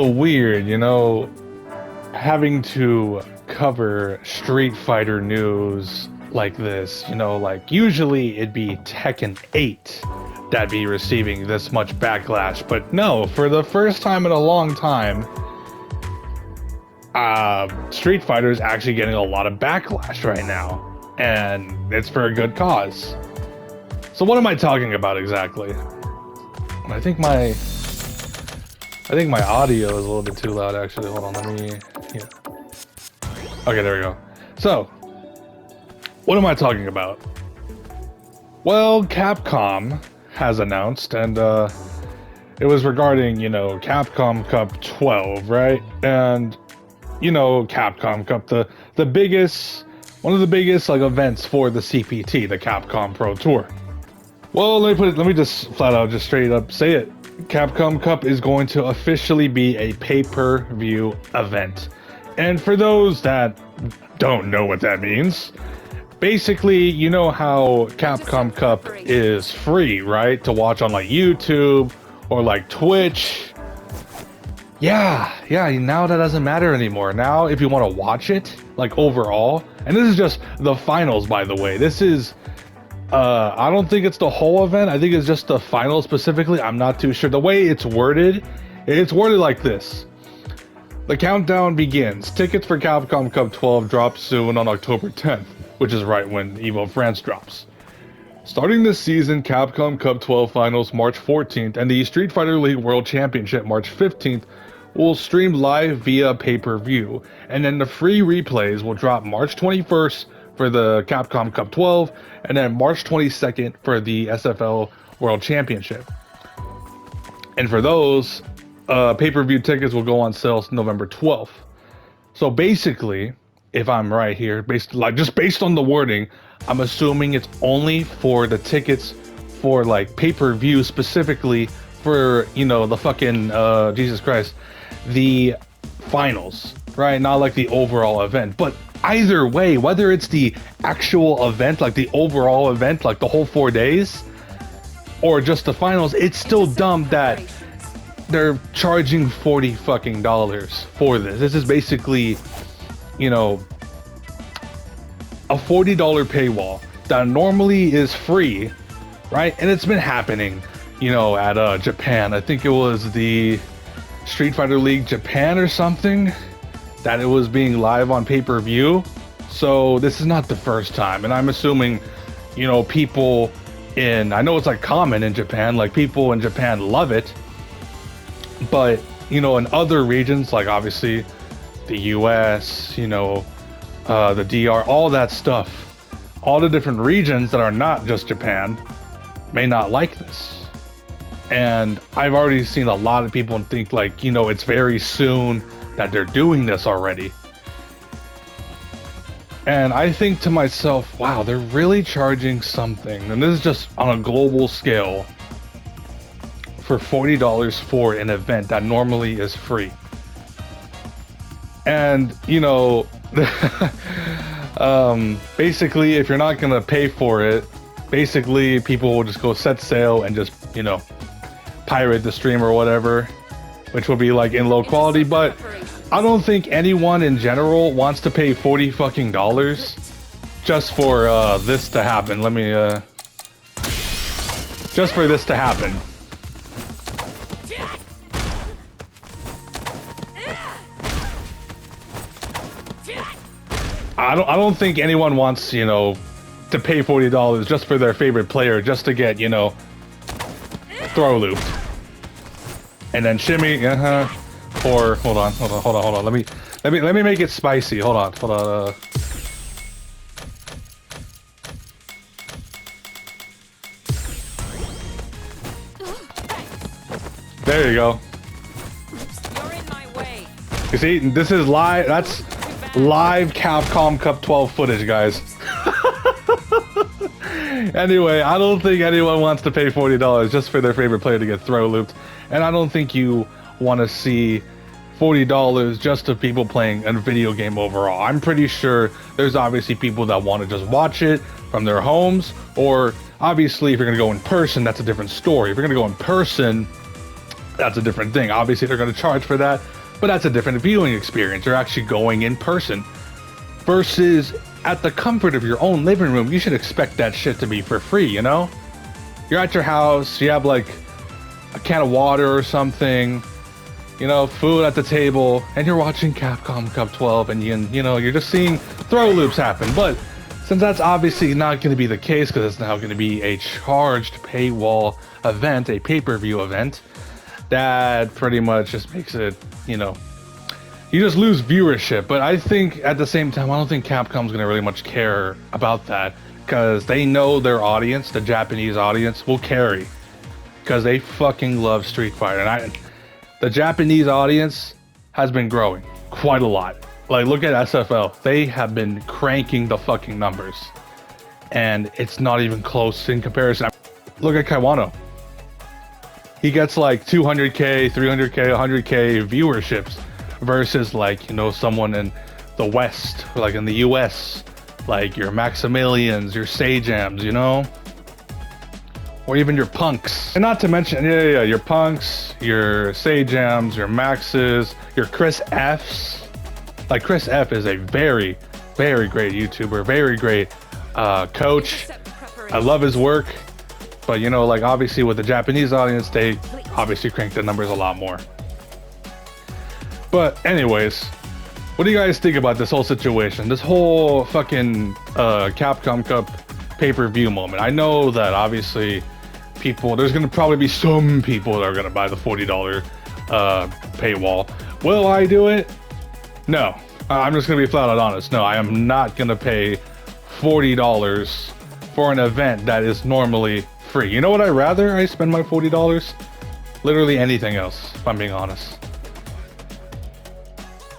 little weird, you know, having to cover Street Fighter news like this. You know, like usually it'd be Tekken 8 that'd be receiving this much backlash, but no, for the first time in a long time, Street Fighter is actually getting a lot of backlash right now, and it's for a good cause. So what am I talking about exactly? I think my audio is a little bit too loud, actually. Hold on, let me... Yeah. Okay, there we go. So, what am I talking about? Well, Capcom has announced, and it was regarding, you know, Capcom Cup 12, right? And, you know, Capcom Cup, the biggest, one of the biggest, like, events for the CPT, the Capcom Pro Tour. Well, let me just flat out, just straight up say it. Capcom Cup is going to officially be a pay-per-view event. And for those that don't know what that means, basically, you know how Capcom Cup is free, right? To watch on like YouTube or like Twitch. Yeah, now that doesn't matter anymore. Now, if you want to watch it, like overall, and this is just the finals, by the way. This is, I don't think it's the whole event. I think it's just the finals specifically. I'm not too sure. The way it's worded like this. The countdown begins. Tickets for Capcom Cup 12 drop soon on October 10th, which is right when EVO France drops. Starting this season, Capcom Cup 12 Finals March 14th and the Street Fighter League World Championship March 15th will stream live via pay-per-view, and then the free replays will drop March 21st for the Capcom Cup 12, and then March 22nd for the SFL World Championship. And for those, pay-per-view tickets will go on sale November 12th. So basically, if I'm right here, based on the wording, I'm assuming it's only for the tickets for like pay-per-view, specifically for, you know, the fucking Jesus Christ, the finals, right? Not like the overall event. But either way, whether it's the actual event, like the overall event, like the whole 4 days, or just the finals, it's still dumb that they're charging $40 fucking for this. This is basically, you know, a $40 paywall that normally is free, right? And it's been happening, you know, at Japan. I think it was the Street Fighter League Japan or something, that it was being live on pay-per-view. So this is not the first time, and I'm assuming, you know, people in, I know it's like common in Japan, like people in Japan love it, but, you know, in other regions, like obviously the US, you know, the DR, all that stuff, all the different regions that are not just Japan may not like this. And I've already seen a lot of people think like, you know, it's very soon that they're doing this already. And I think to myself, wow, they're really charging something, and this is just on a global scale, for $40 for an event that normally is free. And, you know, basically, if you're not gonna pay for it, basically people will just go set sail and just, you know, pirate the stream or whatever, which will be like in low quality. But I don't think anyone in general wants to pay $40 fucking just for this to happen. Let me just for this to happen. I don't think anyone wants, you know, to pay $40 just for their favorite player, just to get, you know, throw looped and then shimmy. Or hold on. Let me make it spicy. Hold on. There you go. You're in my way. You see, this is live. That's live Capcom Cup 12 footage, guys. Anyway, I don't think anyone wants to pay $40 just for their favorite player to get throw looped, and I don't think you want to see $40 just of people playing a video game overall. I'm pretty sure there's obviously people that want to just watch it from their homes, or obviously if you're going to go in person, that's a different story. If you're going to go in person, That's a different thing. Obviously, they're going to charge for that, but that's a different viewing experience. You're actually going in person versus at the comfort of your own living room. You should expect that shit to be for free, you know? You're at your house, you have like a can of water or something, you know, food at the table, and you're watching Capcom Cup 12, and you know, you're just seeing throw loops happen. But since that's obviously not going to be the case, because it's now going to be a charged paywall event, a pay-per-view event, that pretty much just makes it, you know, you just lose viewership. But I think at the same time, I don't think Capcom's going to really much care about that, because they know their audience, the Japanese audience, will carry, because they fucking love Street Fighter. And the Japanese audience has been growing quite a lot. Like, look at SFL. They have been cranking the fucking numbers, and it's not even close in comparison. Look at Kaiwano. He gets like 200k, 300k, 100k viewerships versus, like, you know, someone in the West, or like in the US, like your Maximilians, your Sajams, you know, or even your Punks. And not to mention, your Punks, your Sajams, your Maxes, your Chris Fs. Like, Chris F is a very, very great YouTuber, very great coach. I love his work. But, you know, like, obviously with the Japanese audience, they obviously crank the numbers a lot more. But anyways, what do you guys think about this whole situation? This whole fucking Capcom Cup pay-per-view moment. I know that obviously there's going to probably be some people that are going to buy the $40 paywall. Will I do it? No. I'm just going to be flat out honest. No, I am not going to pay $40 for an event that is normally free. You know what I'd rather I spend my $40? Literally anything else, if I'm being honest.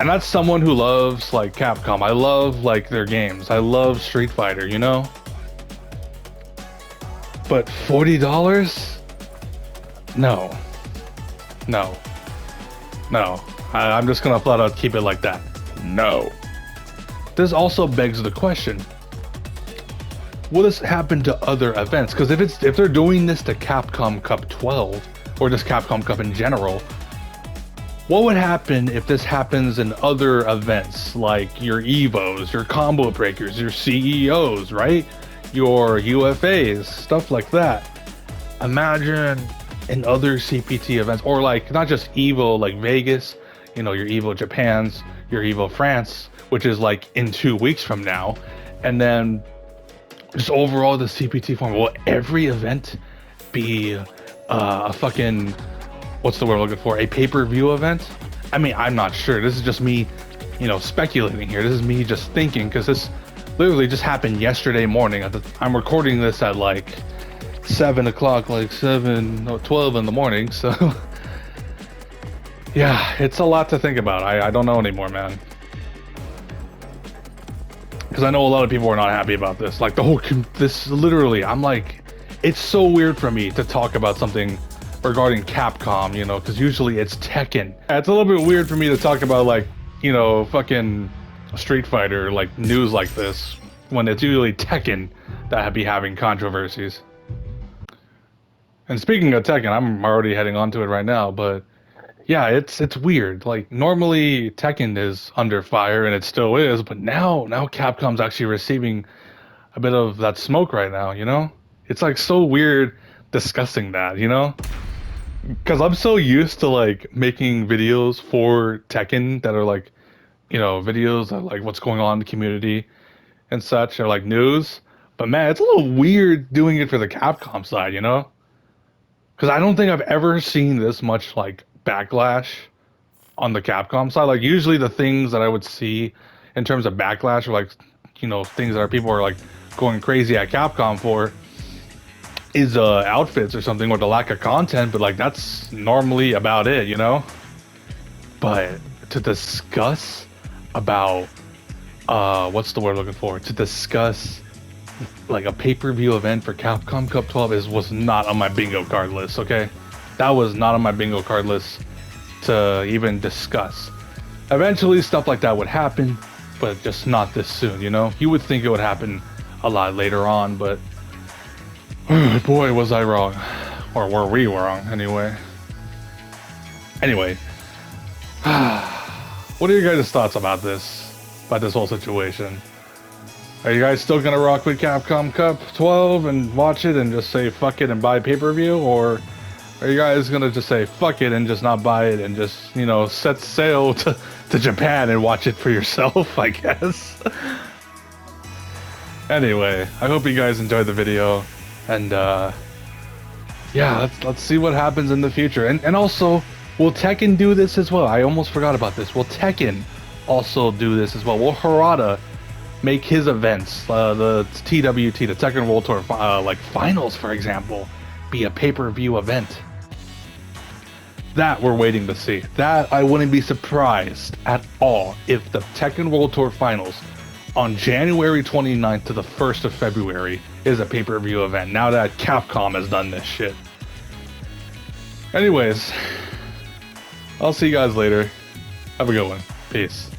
And that's someone who loves, like, Capcom. I love, like, their games. I love Street Fighter, you know? But $40? No. No. No. I'm just gonna flat out keep it like that. No. This also begs the question, will this happen to other events? Because if they're doing this to Capcom Cup 12, or just Capcom Cup in general, what would happen if this happens in other events, like your EVOs, your combo breakers, your CEOs, right? Your UFAs, stuff like that. Imagine in other CPT events, or like not just EVO, like Vegas, you know, your EVO Japan's, your EVO France, which is like in 2 weeks from now, and then just overall the CPT form. Will every event be a fucking, what's the word I'm looking for? A pay-per-view event? I mean, I'm not sure. This is just me, you know, speculating here. This is me just thinking, because this literally just happened yesterday morning. I'm recording this at like 7 o'clock, like 12 in the morning. So yeah, it's a lot to think about. I don't know anymore, man. Because I know a lot of people are not happy about this. Like, this literally, I'm like, it's so weird for me to talk about something regarding Capcom, you know, because usually it's Tekken. It's a little bit weird for me to talk about, like, you know, fucking Street Fighter, like, news like this, when it's usually Tekken that be having controversies. And speaking of Tekken, I'm already heading onto it right now, but yeah, it's weird. Like, normally Tekken is under fire, and it still is, but now Capcom's actually receiving a bit of that smoke right now, you know? It's like so weird discussing that, you know? Because I'm so used to, like, making videos for Tekken that are like, you know, videos of like what's going on in the community and such, or like news. But man, it's a little weird doing it for the Capcom side, you know? Because I don't think I've ever seen this much like backlash on the Capcom side. Like, usually the things that I would see in terms of backlash are like, you know, things that people are like going crazy at Capcom for is outfits or something, or the lack of content, but like that's normally about it, you know? But to discuss about what's the word I'm looking for? To discuss like a pay-per-view event for Capcom Cup 12 was not on my bingo card list, okay? That was not on my bingo card list to even discuss. Eventually stuff like that would happen, but just not this soon, you know? You would think it would happen a lot later on, but boy, was I wrong. Or were we wrong, anyway. Anyway, what are your guys' thoughts about this whole situation? Are you guys still gonna rock with Capcom Cup 12 and watch it and just say fuck it and buy pay-per-view, or are you guys gonna just say fuck it and just not buy it and just, you know, set sail to Japan and watch it for yourself, I guess? Anyway, I hope you guys enjoyed the video, and yeah, let's see what happens in the future. And also, will Tekken do this as well? I almost forgot about this. Will Tekken also do this as well? Will Harada make his events, the TWT, the Tekken World Tour, like finals, for example, be a pay-per-view event? That we're waiting to see. That I wouldn't be surprised at all if the Tekken World Tour finals on January 29th to the 1st of February is a pay-per-view event, now that Capcom has done this shit. Anyways, I'll see you guys later. Have a good one. Peace.